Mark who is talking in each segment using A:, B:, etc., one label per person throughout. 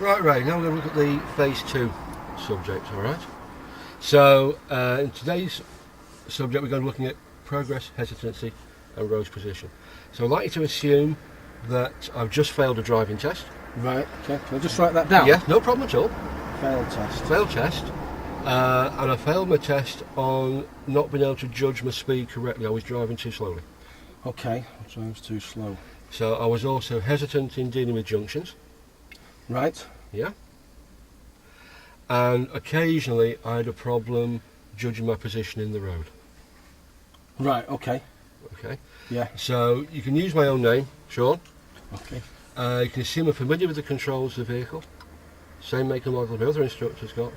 A: Right, Ray, now we're going to look at the phase 2 subject, alright? So, in today's subject we're going to be looking at progress, hesitancy and road position. So I'd like you to assume that I've just failed a driving test.
B: Right, okay. Can I just write that down?
A: Yeah, no problem at all.
B: Failed test.
A: Failed test. And I failed my test on not being able to judge my speed correctly. I was driving too slowly.
B: Okay, I was too slow.
A: So I was also hesitant in dealing with junctions.
B: Right.
A: Yeah. And occasionally I had a problem judging my position in the road.
B: Right, okay.
A: Okay.
B: Yeah.
A: So you can use my own name, Sean.
B: Okay.
A: You can assume I'm familiar with the controls of the vehicle. Same make and model my other instructors got.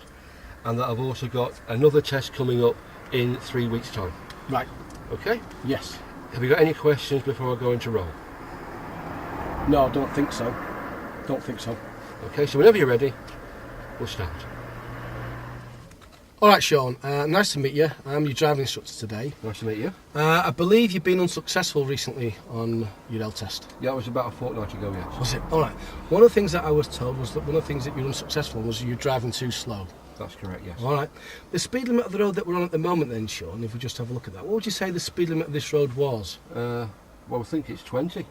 A: And that I've also got another test coming up in 3 weeks' time.
B: Right.
A: Okay?
B: Yes.
A: Have you got any questions before I go into roll?
B: No, I don't think so. Don't think so.
A: Okay, so whenever you're ready, we'll start.
B: Alright, Sean, nice to meet you. I'm your driving instructor today.
A: Nice to meet you.
B: I believe you've been unsuccessful recently on your L test.
A: Yeah, it was about a fortnight ago, yes.
B: Was it? Alright. One of the things that I was told was that one of the things that you were unsuccessful was you're driving too slow.
A: That's correct, yes.
B: Alright. The speed limit of the road that we're on at the moment then, Sean, if we just have a look at that, what would you say the speed limit of this road was?
A: Well, I think it's 20.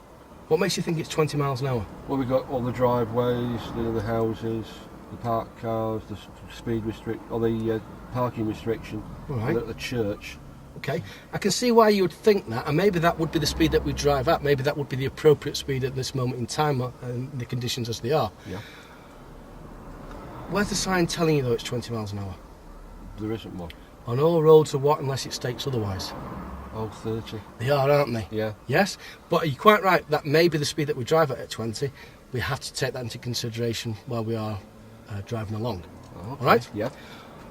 B: What makes you think it's 20 miles an hour?
A: Well, we've got all the driveways, the houses, the parked cars, the speed the parking restriction,
B: Right.
A: the church.
B: Okay, I can see why you would think that, and maybe that would be the speed that we drive at. Maybe that would be the appropriate speed at this moment in time and the conditions as they are.
A: Yeah.
B: Where's the sign telling you though it's 20 miles an hour?
A: There isn't one.
B: On all roads are what unless it states otherwise?
A: Oh, 30.
B: They are, aren't they?
A: Yeah.
B: Yes, but you're quite right, that may be the speed that we drive at 20. We have to take that into consideration while we are driving along.
A: Oh, okay.
B: All right?
A: Yeah.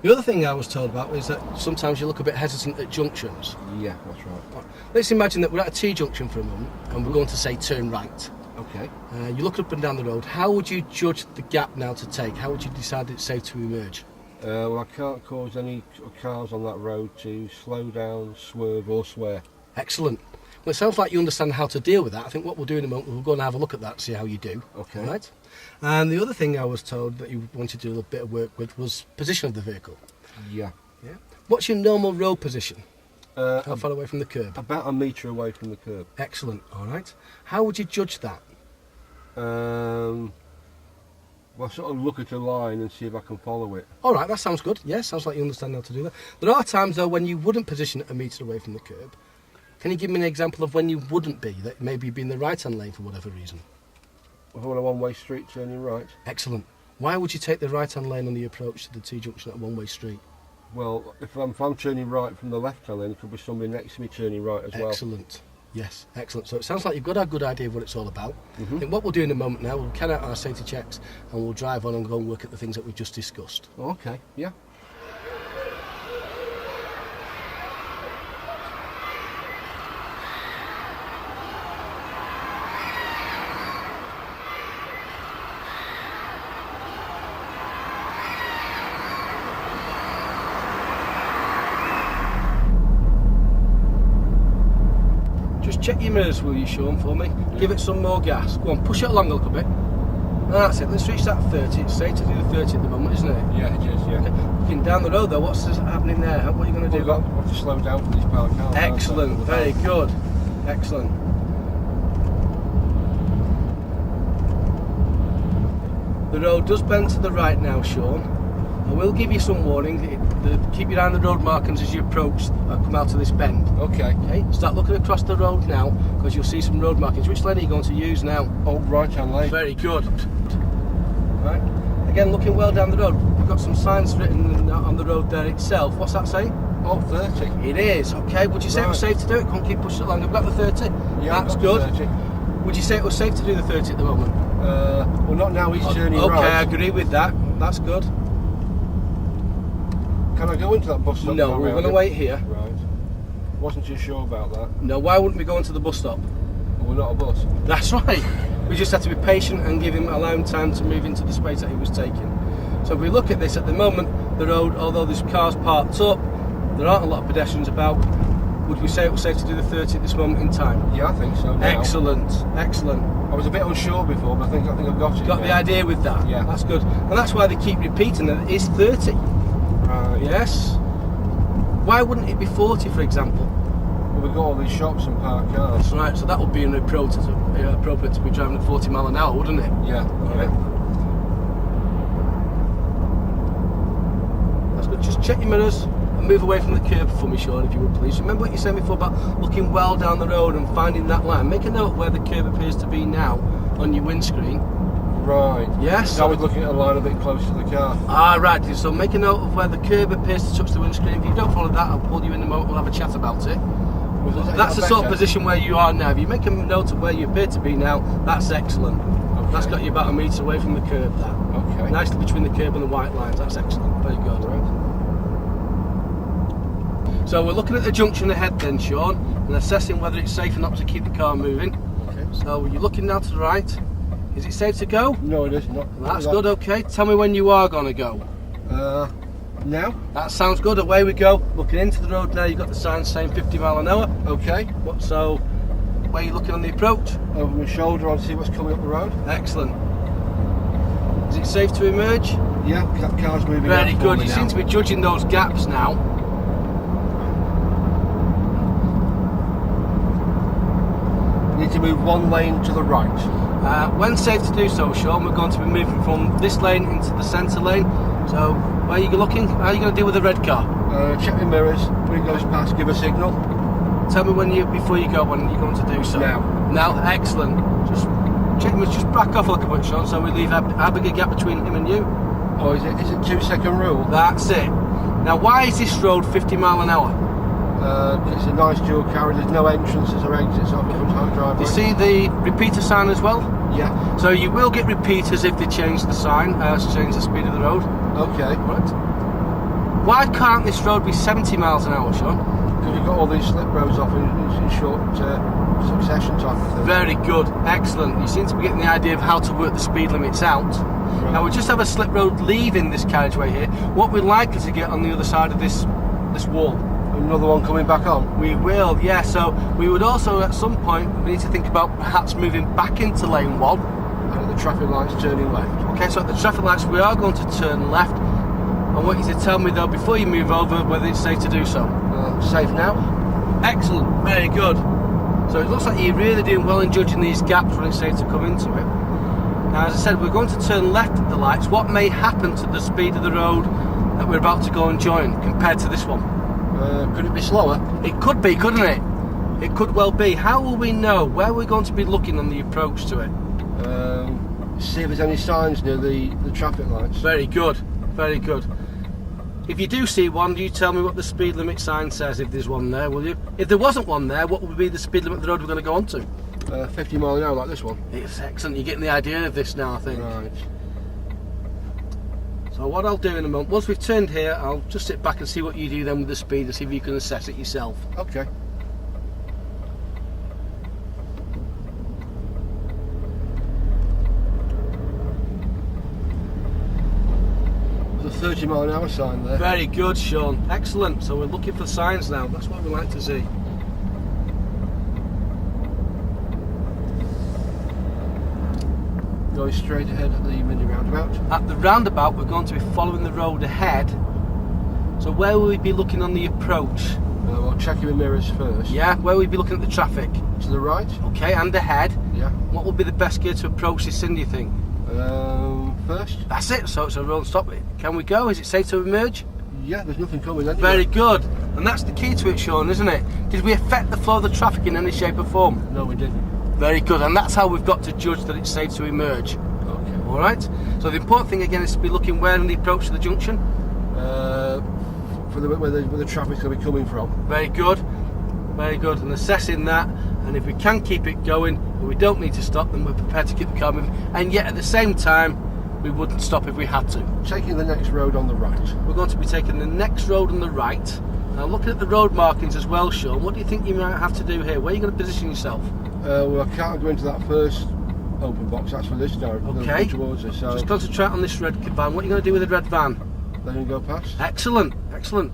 B: The other thing I was told about is that sometimes you look a bit hesitant at junctions.
A: Yeah, that's right.
B: Let's imagine that we're at a T-junction for a moment and we're going to say turn right.
A: Okay.
B: You look up and down the road. How would you judge the gap now to take? How would you decide it's safe to emerge?
A: Well, I can't cause any cars on that road to slow down, swerve or swear.
B: Excellent. Well, it sounds like you understand how to deal with that. I think what we'll do in a moment, we'll go and have a look at that, see how you do.
A: Okay.
B: All right? And the other thing I was told that you wanted to do a bit of work with was position of the vehicle.
A: Yeah.
B: Yeah. What's your normal road position? How
A: How
B: far away from the curb?
A: About a metre away from the curb.
B: Excellent. All right. How would you judge that?
A: Well, sort of look at a line and see if I can follow it.
B: All right, that sounds good. Yeah, sounds like you understand how to do that. There are times, though, when you wouldn't position it a metre away from the curb. Can you give me an example of when you wouldn't be? That maybe you'd be in the right-hand lane for whatever reason.
A: Well, on a one-way street turning right.
B: Excellent. Why would you take the right-hand lane on the approach to the T-junction at a one-way street?
A: Well, if I'm turning right from the left-hand lane, there could be somebody next to me turning right as well.
B: Excellent. Yes, excellent. So it sounds like you've got a good idea of what it's all about.
A: Mm-hmm.
B: I think what we'll do in a moment now, we'll carry out our safety checks and we'll drive on and go and work at the things that we've just discussed.
A: Okay, yeah.
B: Just check your mirrors, will you, Sean, for me? Yeah. Give it some more gas. Go on, push it along a little bit. That's it, let's reach that 30. It's safe to do the 30 at the moment, isn't it?
A: Yeah, it is, yeah.
B: Okay. Looking down the road though, what's happening there? What are you going to do?
A: We've got to slow down for these power cars.
B: Excellent, very good. Excellent. The road does bend to the right now, Sean. I will give you some warning. Keep your eye on the road markings as you approach come out of this bend.
A: Okay.
B: Okay. Start looking across the road now because you'll see some road markings. Which lane are you going to use now?
A: Oh, right-hand lane.
B: Very good. Right. Again, looking well down the road. We've got some signs written on the road there itself. What's that saying?
A: Oh, 30.
B: It is. Okay. Would you say it was safe to do it? Come on, keep pushing it along. I've got the 30.
A: Yeah,
B: that's good.
A: 30.
B: Would you say it was safe to do the 30 at the moment?
A: Well, not now. He's turning
B: right. Okay,
A: right.
B: I agree with that. That's good.
A: Can I go into that bus stop?
B: No, we're going to wait here.
A: Right. Wasn't too sure about that.
B: No, why wouldn't we go into the bus stop?
A: Well, we're not a bus.
B: That's right. We just had to be patient and allow him time to move into the space that he was taking. So if we look at this at the moment, the road, although there's cars parked up, there aren't a lot of pedestrians about. Would we say it was safe to do the 30 at this moment in time?
A: Yeah, I think so. Now.
B: Excellent, excellent.
A: I was a bit unsure before, but I think I've got it.
B: Got the idea with that?
A: Yeah.
B: That's good. And that's why they keep repeating that it is 30.
A: Right.
B: Yes. Why wouldn't it be 40, for example?
A: Well, we've got all these shops and parked cars.
B: That's right, so that would be appropriate to be driving at 40 mile an hour, wouldn't it?
A: Yeah.
B: Alright. That's good. Just check your mirrors and move away from the curb for me, Sean, if you would please. Remember what you said before about looking well down the road and finding that line. Make a note where the curb appears to be now on your windscreen.
A: Right.
B: Yes.
A: I was looking at a line a bit close to the car.
B: Ah, right. So make a note of where the curb appears to touch the windscreen. If you don't follow that, I'll pull you in the motor. We'll have a chat about it. That's the sort of position where you are now. If you make a note of where you appear to be now, that's excellent.
A: Okay.
B: That's got you about a metre away from the curb. That.
A: Okay.
B: Nicely between the curb and the white lines. That's excellent. Very good.
A: Right.
B: So we're looking at the junction ahead then, Sean, and assessing whether it's safe or not to keep the car moving.
A: Okay.
B: So you're looking now to the right. Is it safe to go?
A: No, it is not.
B: That's good, okay. Tell me when you are going to go.
A: Now?
B: That sounds good, away we go. Looking into the road now, you've got the sign saying 50 mile an hour.
A: Okay.
B: So, where are you looking on the approach?
A: Over my shoulder on see what's coming up the road.
B: Excellent. Is it safe to emerge?
A: Yeah, that car's moving.
B: Very good, you
A: now.
B: seem to be judging those gaps now.
A: You need to move one lane to the right.
B: When safe to do so, Sean, we're going to be moving from this lane into the centre lane. So, where are you looking? How are you going to deal with the red car?
A: Check your mirrors. When it goes past, give a signal.
B: Tell me before you go when you're going to do so.
A: Now.
B: Now, excellent. Just check me, just back off a little bit, Sean, so we leave how big a gap between him and you.
A: Oh, is it 2-second rule?
B: That's it. Now, why is this road 50 mile an hour?
A: It's a nice dual carriage. There's no entrances or exits off the front driveway.
B: You see the repeater sign as well?
A: Yeah.
B: So you will get repeaters if they change the sign, to change the speed of the road.
A: Okay.
B: Right. Why can't this road be 70 miles an hour, Sean?
A: Because you've got all these slip roads off in short succession type of thing.
B: Very good, excellent. You seem to be getting the idea of how to work the speed limits out.
A: Right.
B: Now we just have a slip road leaving this carriageway here. What we're likely to get on the other side of this wall.
A: Another one coming back on?
B: We will, yeah. So we would also at some point we need to think about perhaps moving back into lane 1.
A: And at the traffic lights turning left.
B: Okay, so at the traffic lights we are going to turn left. I want you to tell me though before you move over whether it's safe to do so.
A: Safe now?
B: Excellent, very good. So it looks like you're really doing well in judging these gaps when it's safe to come into it. Now as I said, we're going to turn left at the lights. What may happen to the speed of the road that we're about to go and join compared to this one?
A: Could it be slower?
B: It could be, couldn't it? It could well be. How will we know? Where are we going to be looking on the approach to it?
A: See if there's any signs near the traffic lights.
B: Very good, very good. If you do see one, you tell me what the speed limit sign says if there's one there, will you? If there wasn't one there, what would be the speed limit of the road we're going to go onto?
A: 50 mile an hour like this one.
B: It's excellent, you're getting the idea of this now, I think.
A: Right.
B: So what I'll do in a moment, once we've turned here, I'll just sit back and see what you do then with the speed and see if you can assess it yourself.
A: Okay. There's a 30 mile an hour sign there.
B: Very good, Sean. Excellent. So we're looking for signs now. That's what we like to see.
A: Going straight ahead at the mini roundabout.
B: At the roundabout, we're going to be following the road ahead. So where will we be looking on the approach?
A: Well, check your mirrors first.
B: Yeah, where will we be looking at the traffic?
A: To the right.
B: Okay, and ahead.
A: Yeah.
B: What will be the best gear to approach this in, do you think?
A: First.
B: That's it, so it's a road stop. Can we go? Is it safe to emerge?
A: Yeah, there's nothing coming anyway.
B: Very good. And that's the key to it, Sean, isn't it? Did we affect the flow of the traffic in any shape or form?
A: No, we didn't.
B: Very good, and that's how we've got to judge that it's safe to emerge.
A: Okay.
B: Alright? So the important thing again is to be looking where in the approach to the junction.
A: For where the traffic's going to be coming from.
B: Very good, and assessing that, and if we can keep it going and we don't need to stop, then we're prepared to keep the car moving, and yet at the same time we wouldn't stop if we had to.
A: Taking the next road on the right.
B: We're going to be taking the next road on the right. Now looking at the road markings as well, Sean, what do you think you might have to do here? Where are you going to position yourself?
A: Well, I can't go into that first open box, that's for this now.
B: Okay.
A: Towards us, so
B: Just concentrate on this red van. What are you going to do with the red van?
A: let him go past.
B: Excellent, excellent.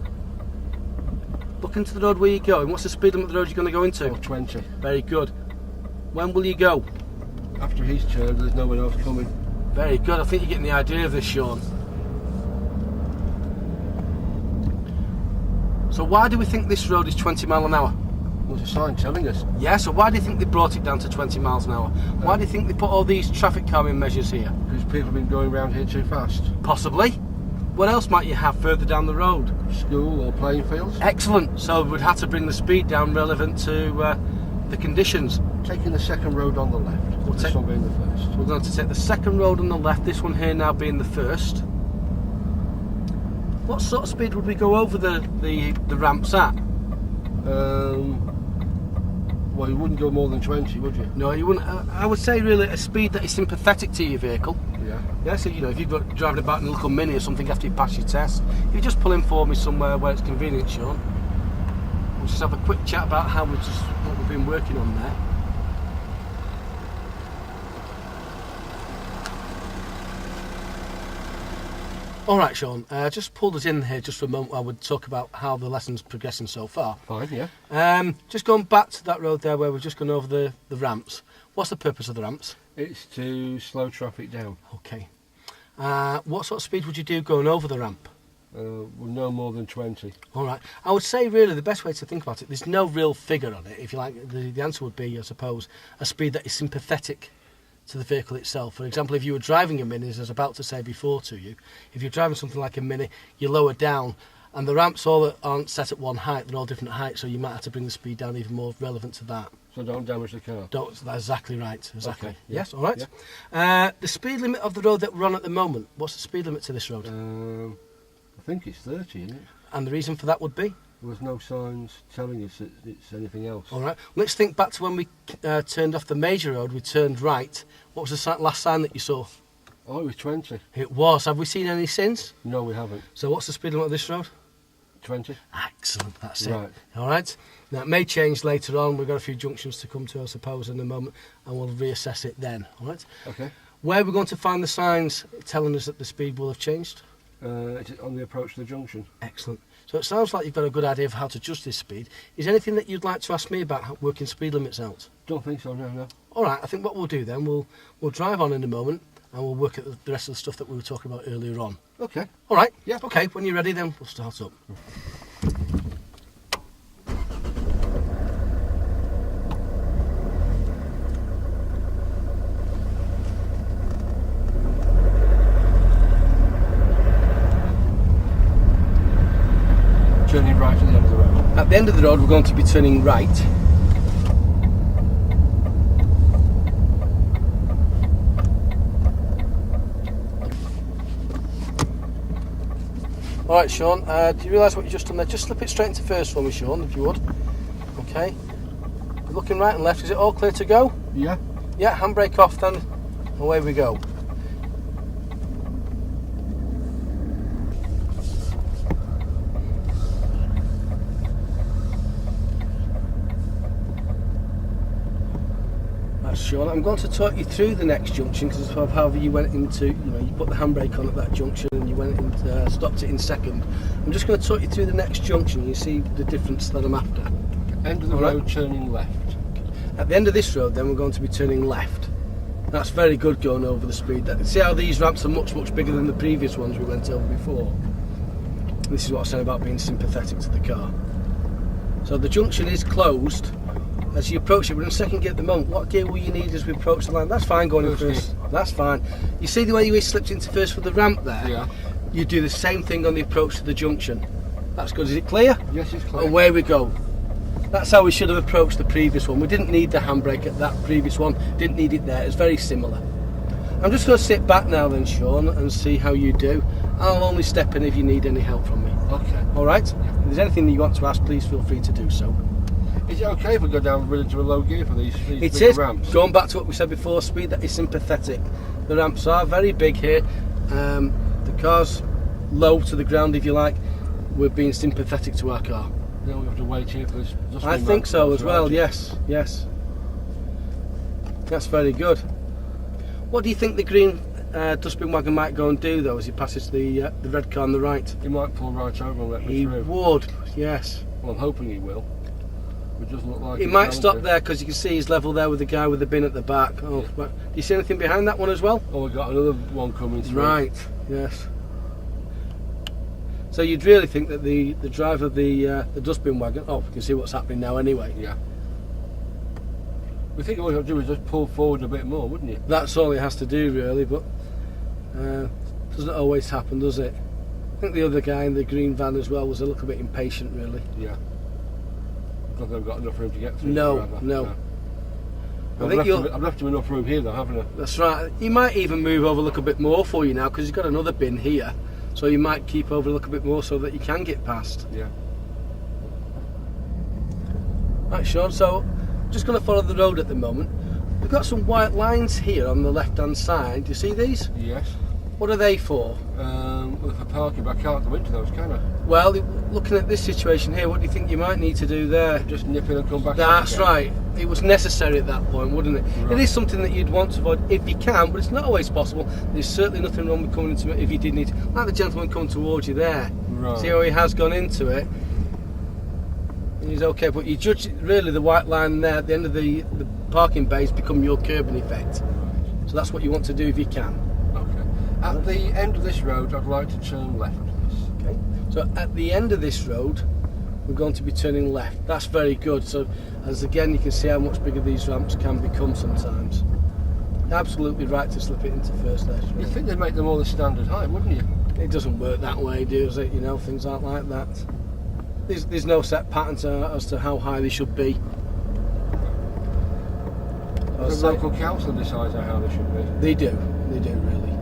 B: Look into the road where you're going. What's the speed limit of the road you're going to go into?
A: 20.
B: Very good. When will you go?
A: After he's turned, there's no one else coming.
B: Very good. I think you're getting the idea of this, Sean. So why do we think this road is 20 mile an hour?
A: There's a sign telling us.
B: Yeah, so why do you think they brought it down to 20 miles an hour? Why do you think they put all these traffic calming measures here?
A: Because people have been going around here too fast.
B: Possibly. What else might you have further down the road?
A: School or playing fields.
B: Excellent. So we'd have to bring the speed down relevant to the conditions.
A: Taking the second road on the left. This one being the first.
B: We're going to take the second road on the left, this one here now being the first. What sort of speed would we go over the ramps at?
A: Well, you wouldn't go more than 20, would you?
B: No, you wouldn't. I would say really a speed that is sympathetic to your vehicle.
A: Yeah.
B: Yeah, so you know, if you've got driving about in a little mini or something after you pass your test, you just pull in for me somewhere where it's convenient, Sean. We'll just have a quick chat about what we've been working on there. Alright, Sean, just pulled us in here just for a moment. I would talk about how the lesson's progressing so far.
A: Fine, yeah.
B: Just going back to that road there where we've just gone over the ramps. What's the purpose of the ramps?
A: It's to slow traffic down.
B: Okay. What sort of speed would you do going over the ramp?
A: Well, no more than 20.
B: Alright. I would say really the best way to think about it, there's no real figure on it. If you like, the answer would be, I suppose, a speed that is sympathetic to the vehicle itself. For example, if you were driving a Mini, as I was about to say before to you, if you're driving something like a Mini, you lower down, and the ramps all aren't set at one height, they're all different heights, so you might have to bring the speed down even more relevant to that.
A: So don't damage the car.
B: That's exactly right, exactly.
A: Okay, yeah,
B: yes, all right.
A: yeah.
B: The speed limit of the road that we're on at the moment, what's the speed limit to this road?
A: I think it's 30, isn't it?
B: And the reason for that would be?
A: There's no signs telling us that it's anything else.
B: All right. Let's think back to when we turned off the major road, we turned right. What was the last sign that you saw?
A: Oh, it was 20.
B: It was. Have we seen any since?
A: No, we haven't.
B: So what's the speed limit of this road?
A: 20.
B: Excellent, that's
A: Right.
B: it. All right. Now, it may change later on. We've got a few junctions to come to, I suppose, in a moment, and we'll reassess it then. All right.
A: Okay.
B: Where are we going to find the signs telling us that the speed will have changed?
A: It's on the approach to the junction.
B: Excellent. So it sounds like you've got a good idea of how to adjust this speed. Is there anything that you'd like to ask me about working speed limits out?
A: Don't think so, no.
B: All right, I think what we'll do then, we'll drive on in a moment and we'll work at the rest of the stuff that we were talking about earlier on.
A: Okay.
B: All right?
A: Yeah.
B: Okay, when you're ready then, we'll start up.
A: Turning right at the end of the road.
B: At the end of the road, we're going to be turning right. All right, Sean, do you realise what you've just done there? Just slip it straight into first for me, Sean, if you would. Okay. We're looking right and left. Is it all clear to go?
A: Yeah.
B: Yeah, handbrake off then. Away we go. Sean, I'm going to talk you through the next junction because of how you went into, you put the handbrake on at that junction and you went and stopped it in second. I'm just going to talk you through the next junction. You see the difference that I'm after.
A: End of the road, turning left.
B: At the end of this road, then we're going to be turning left. That's very good going over the speed. See how these ramps are much bigger than the previous ones we went over before. This is what I said about being sympathetic to the car. So the junction is closed. As you approach it, we're in second gear at the moment. What gear will you need as we approach the line? That's fine going in first. That's fine. You see the way you slipped into first for the ramp there?
A: Yeah.
B: You do the same thing on the approach to the junction. That's good. Is it clear?
A: Yes, it's clear.
B: Away we go. That's how we should have approached the previous one. We didn't need the handbrake at that previous one. Didn't need it there. It's very similar. I'm just going to sit back now then, Sean, and see how you do. I'll only step in if you need any help from me.
A: Okay.
B: All right? If there's anything that you want to ask, please feel free to do so.
A: Is it okay if we go down really to a low gear for these
B: It
A: big
B: is.
A: ramps?
B: Going back to what we said before, speed that is sympathetic. The ramps are very big here. The car's low to the ground, if you like. We're being sympathetic to our car.
A: Then we have to wait here for this.
B: I think so as well, yes. That's very good. What do you think the green dustbin wagon might go and do though as he passes the red car on the right?
A: He might pull right over and let me
B: He
A: through.
B: would, yes.
A: Well, I'm hoping he will. It doesn't look like
B: He might stop there because you can see he's level there with the guy with the bin at the back. Oh, do you see anything behind that one as well?
A: Oh, we've got another one coming through.
B: Right, yes. So you'd really think that the driver of the dustbin wagon, oh, you can see what's happening now anyway.
A: Yeah. We think all you have to do is just pull forward a bit more, wouldn't you?
B: That's all it has to do really, but doesn't always happen, does it? I think the other guy in the green van as well was a little bit impatient really.
A: Yeah. I don't think I've got enough room to get through.
B: No.
A: I've left him enough room here though, haven't I?
B: That's right. He might even move over a little bit more for you now because he's got another bin here. So you might keep over a little bit more so that you can get past.
A: Yeah.
B: Right, Sean, so just going to follow the road at the moment. We've got some white lines here on the left hand side. Do you see these?
A: Yes.
B: What are they for?
A: Well, for parking, but I can't go into those, can I?
B: Well, looking at this situation here, what do you think you might need to do there?
A: Just nip in and come back.
B: That's right. It was necessary at that point, wouldn't it?
A: Right.
B: It is something that you'd want to avoid if you can, but it's not always possible. There's certainly nothing wrong with coming into it if you did need to. Like the gentleman coming towards you there.
A: Right.
B: See how he has gone into it? He's okay, but you judge really the white line there at the end of the parking bays become your curbing effect. So that's what you want to do if you can.
A: Okay. At the end of this road, I'd like to turn left.
B: Okay. So at the end of this road, we're going to be turning left. That's very good. So as again, you can see how much bigger these ramps can become sometimes. Absolutely right to slip it into first there.
A: You'd think they'd make them all the standard height, wouldn't you?
B: It doesn't work that way, does it? You know, things aren't like that. There's no set pattern as to how high they should be.
A: The local council decides how they should be.
B: They do really.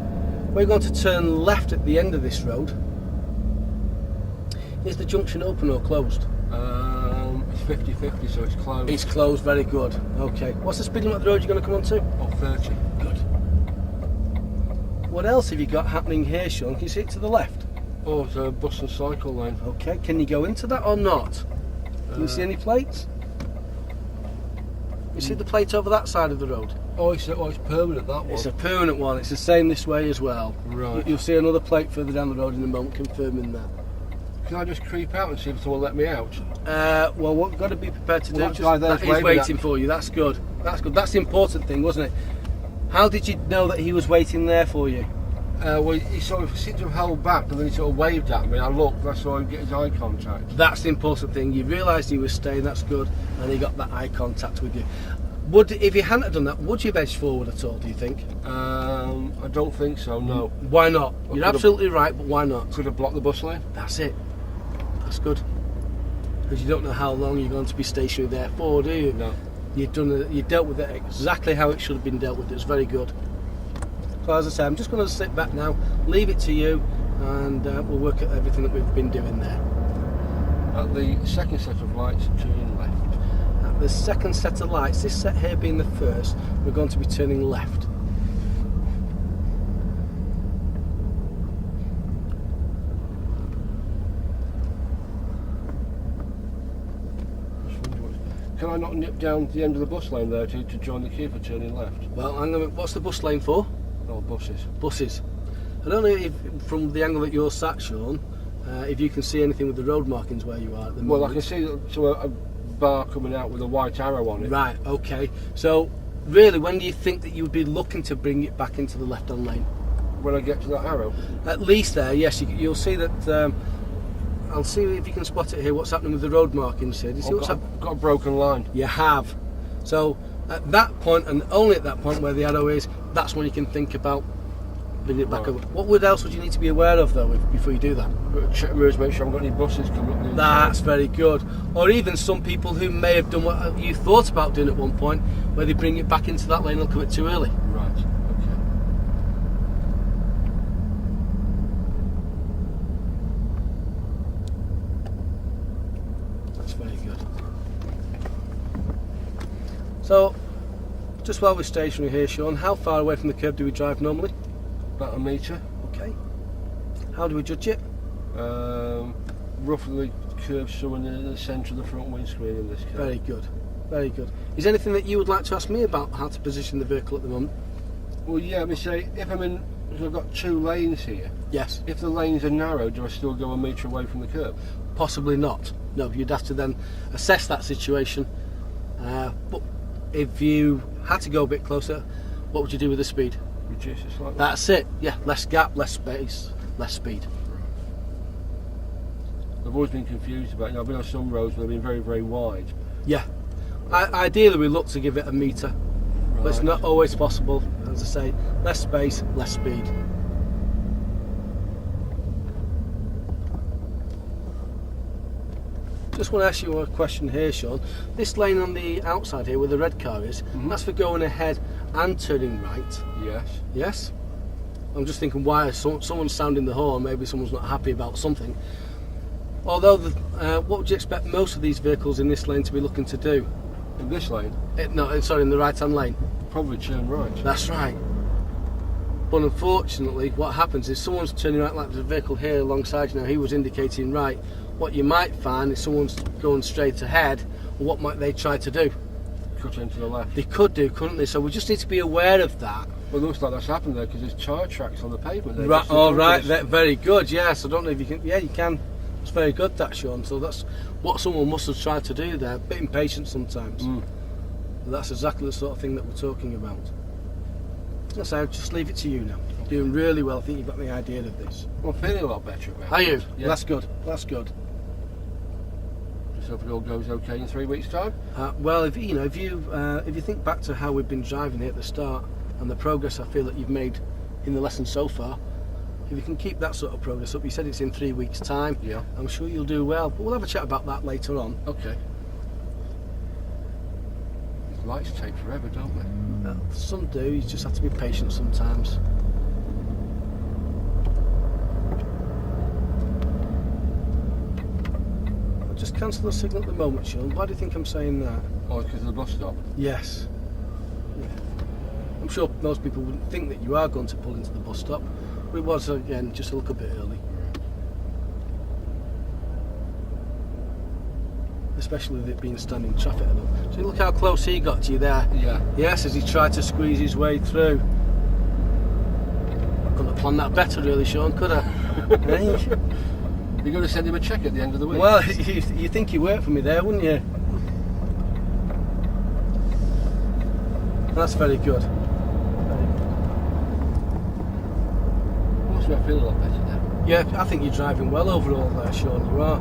B: We're going to turn left at the end of this road. Is the junction open or closed?
A: It's 50-50, so it's closed.
B: It's closed, very good. Okay. What's the speed limit of the road you're going to come onto?
A: Oh, 30.
B: Good. What else have you got happening here, Sean? Can you see it to the left?
A: Oh, it's a bus and cycle lane.
B: Okay, can you go into that or not? Can you see any plates? You see the plate over that side of the road?
A: Oh, it's permanent, that one.
B: It's a permanent one. It's the same this way as well.
A: Right.
B: You'll see another plate further down the road in a moment confirming that.
A: Can I just creep out and see if someone let me out?
B: Well, what we've got to be prepared to do
A: That guy there's
B: that he's waiting
A: at...
B: for you. That's good. That's good. That's the important thing, wasn't it? How did you know that he was waiting there for you?
A: Well, he sort of seemed to have held back, and then he sort of waved at me. I looked, and I saw him get his eye contact.
B: That's the important thing. You realised he was staying. That's good, and he got that eye contact with you. If you hadn't done that, would you have edged forward at all? Do you think?
A: I don't think so. No.
B: Why not? You're absolutely right, but why not?
A: Could have blocked the bus lane.
B: That's it. That's good. Because you don't know how long you're going to be stationary there for, do you?
A: No.
B: You dealt with it exactly how it should have been dealt with. It's very good. So as I say, I'm just going to sit back now, leave it to you, and we'll work at everything that we've been doing there.
A: At the second set of lights, turning left.
B: At the second set of lights, this set here being the first, we're going to be turning left.
A: Can I not nip down to the end of the bus lane there to join the queue for turning left?
B: Well, what's the bus lane for?
A: Oh, buses.
B: Buses. I don't know if, from the angle that you're sat, Sean, if you can see anything with the road markings where you are at the moment.
A: Well, I can see a bar coming out with a white arrow on it.
B: Right, okay. So, really, when do you think that you would be looking to bring it back into the left-hand lane?
A: When I get to that arrow?
B: At least there, yes. You'll see that... I'll see if you can spot it here, what's happening with the road markings here. Do you see what's happening?
A: Got a broken line.
B: You have. So, at that point, and only at that point where the arrow is, that's when you can think about bringing it back over. What else would you need to be aware of, though, before you do that?
A: Check the roads, make sure I haven't got any buses coming up.
B: That's very good. Or even some people who may have done what you thought about doing at one point, where they bring it back into that lane a little bit too early.
A: Right, okay.
B: That's very good. So, just while we're stationary here, Sean, how far away from the curb do we drive normally?
A: About a metre.
B: Okay. How do we judge it?
A: Roughly curved somewhere in the centre of the front windscreen in this case.
B: Very good. Very good. Is there anything that you would like to ask me about how to position the vehicle at the moment?
A: Well, yeah, let me say, if I've got two lanes here.
B: Yes.
A: If the lanes are narrow, do I still go a metre away from the curb?
B: Possibly not. No, you'd have to then assess that situation. But if you had to go a bit closer, what would you do with the speed?
A: Reduce it slightly.
B: That's it. Yeah, less gap, less space, less speed.
A: I've always been confused about, I've been on some roads where they've been very, very wide.
B: Yeah. Ideally, we look to give it a metre, but it's not always possible. As I say, less space, less speed. Just want to ask you a question here, Sean. This lane on the outside here where the red car is, that's for going ahead and turning right.
A: Yes.
B: Yes? I'm just thinking why someone's sounding the horn, maybe someone's not happy about something. Although, what would you expect most of these vehicles in this lane to be looking to do?
A: In this lane?
B: No, sorry, in the right-hand lane.
A: Probably turn right.
B: That's right. But unfortunately, what happens is someone's turning right, like there's a vehicle here alongside you now, he was indicating right. What you might find is someone's going straight ahead, well, what might they try to do?
A: Cut into the left.
B: They could do, couldn't they? So we just need to be aware of that.
A: Well, it looks like that's happened there because there's tyre tracks on the pavement there.
B: Right, oh, right, very good, yes. I don't know if you can, yeah, you can. It's very good, that, Sean. So that's what someone must have tried to do there. A bit impatient sometimes. But that's exactly the sort of thing that we're talking about. So I'll just leave it to you now. Doing really well. I think you've got the idea of this.
A: Well, I'm feeling a lot better about it.
B: Are you?
A: Yeah.
B: That's good. That's good.
A: Just hope it all goes okay in 3 weeks' time.
B: Well, if you think back to how we've been driving here at the start and the progress I feel that you've made in the lesson so far, if you can keep that sort of progress up, you said it's in 3 weeks' time.
A: Yeah.
B: I'm sure you'll do well. But we'll have a chat about that later on.
A: Okay. These lights take forever, don't they?
B: Some do. You just have to be patient sometimes. I'll just cancel the signal at the moment, Sean. Why do you think I'm saying that?
A: Oh, because of the bus stop.
B: Yes. Yeah. I'm sure most people wouldn't think that you are going to pull into the bus stop. But it was, again, just a little bit early. Especially with it being standing traffic. So look how close he got to you there.
A: Yeah.
B: Yes, as he tried to squeeze his way through. I couldn't have planned that better, really, Sean, could I?
A: You're going to send him a cheque at the end of the week?
B: Well, you think you worked for me there, wouldn't you? That's very good.
A: I feel a lot better now.
B: Yeah, I think you're driving well overall there, Sean, you are.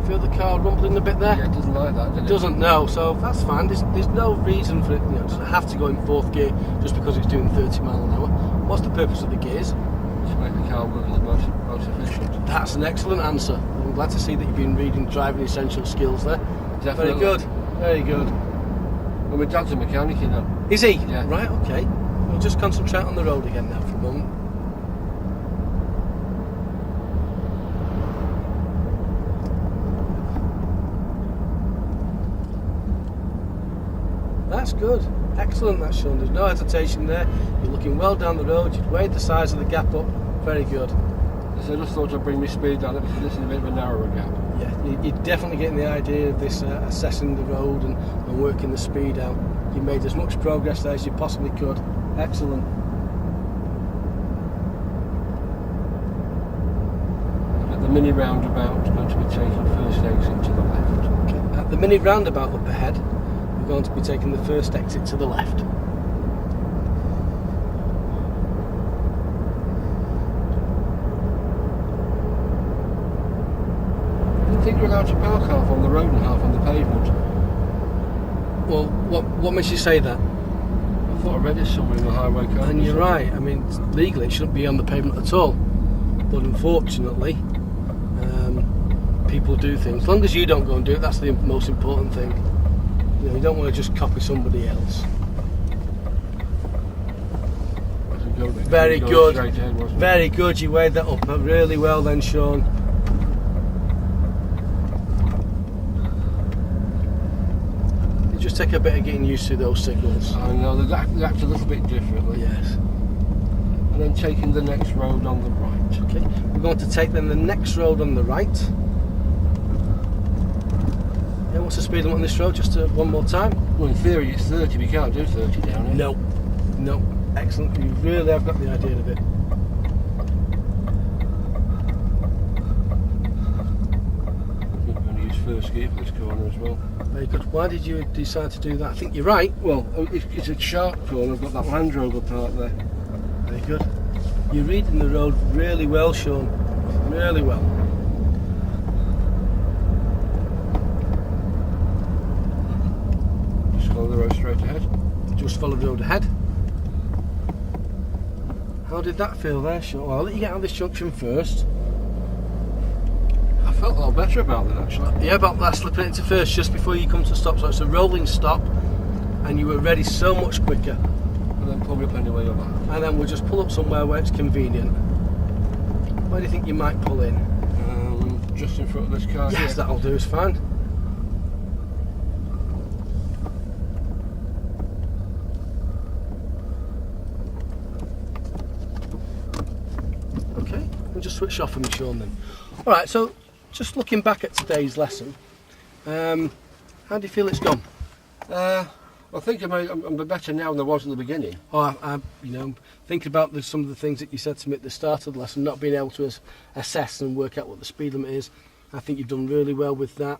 B: Feel the car rumbling a bit there?
A: Yeah, it doesn't like that, does it?
B: It doesn't, no, so that's fine. There's no reason for it, it doesn't have to go in fourth gear just because it's doing 30 mile an hour. What's the purpose of the gears?
A: To make the car work as most efficient.
B: That's an excellent answer. I'm glad to see that you've been reading driving essential skills there.
A: Definitely.
B: Very good, very good.
A: Well, my dad's a mechanic, you know.
B: Is he?
A: Yeah.
B: Right, okay. We'll just concentrate on the road again now for a moment. That's good. Excellent, that's Sean. There's no hesitation there. You're looking well down the road. You've weighed the size of the gap up. Very good.
A: So I just thought I'd bring my speed down because this is a bit of a narrower gap.
B: Yeah, you're definitely getting the idea of this assessing the road and working the speed out. You made as much progress there as you possibly could. Excellent.
A: At the mini roundabout, I'm going to be taking first exit to the left.
B: Okay. At the mini roundabout up ahead, we're going to be taking the first exit to the left.
A: I think you're allowed to park half on the road and half on the pavement.
B: Well, what makes you say that?
A: I thought I read it somewhere in the highway code.
B: And you're right. I mean, legally it shouldn't be on the pavement at all. But unfortunately, people do things. As long as you don't go and do it, that's the most important thing. You know, you don't want to just copy somebody else. Very good. Very good. You weighed that up really well then, Sean. Just take a bit of getting used to those signals.
A: I know, they act a little bit differently.
B: Yes.
A: And then taking the next road on the right.
B: Okay, we're going to take then the next road on the right. Yeah, what's the speed limit on this road? Just one more time.
A: Well, in theory it's 30, but you can't do 30 down here.
B: No. Excellent. You really have got the idea of it.
A: first gear for this corner as well.
B: Very good. Why did you decide to do that? I think you're right.
A: Well, it's a sharp corner. I've got that Land Rover part there.
B: Very good. You're reading the road really well, Sean. Really well.
A: Just follow the road straight ahead.
B: Just follow the road ahead. How did that feel there, Sean? Well, I'll let you get out of this junction first.
A: I felt a lot better about that actually.
B: Yeah, about that slipping into first just before you come to stop. So it's a rolling stop, and you were ready so much quicker.
A: And then pull me up anywhere you're back.
B: And then we'll just pull up somewhere where it's convenient. Where do you think you might pull in?
A: Just in front of this car.
B: Yes,
A: here.
B: that'll do. It's fine. Okay, we'll just switch off from you, Sean, then. All right. So, just looking back at today's lesson, how do you feel it's gone?
A: I think I'm better now than I was at the beginning.
B: Oh, thinking about some of the things that you said to me at the start of the lesson, not being able to assess and work out what the speed limit is. I think you've done really well with that.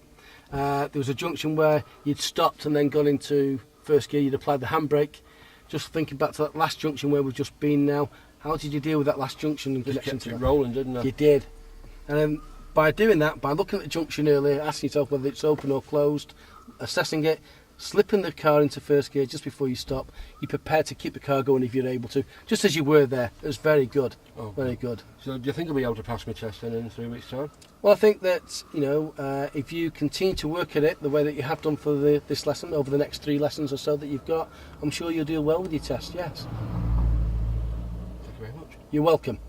B: There was a junction where you'd stopped and then gone into first gear, you'd applied the handbrake. Just thinking back to that last junction where we've just been now, how did you deal with that last junction in
A: Just
B: connection
A: kept
B: to
A: it
B: that?
A: rolling, didn't I?
B: You did. And then by doing that, by looking at the junction earlier, asking yourself whether it's open or closed, assessing it, slipping the car into first gear just before you stop, you're prepared to keep the car going if you're able to, just as you were there. It was very good.
A: Oh,
B: very good.
A: So do you think I'll be able to pass my test then in 3 weeks' time?
B: Well, I think that, if you continue to work at it the way that you have done for this lesson, over the next 3 lessons or so that you've got, I'm sure you'll do well with your test, yes.
A: Thank you very much.
B: You're welcome.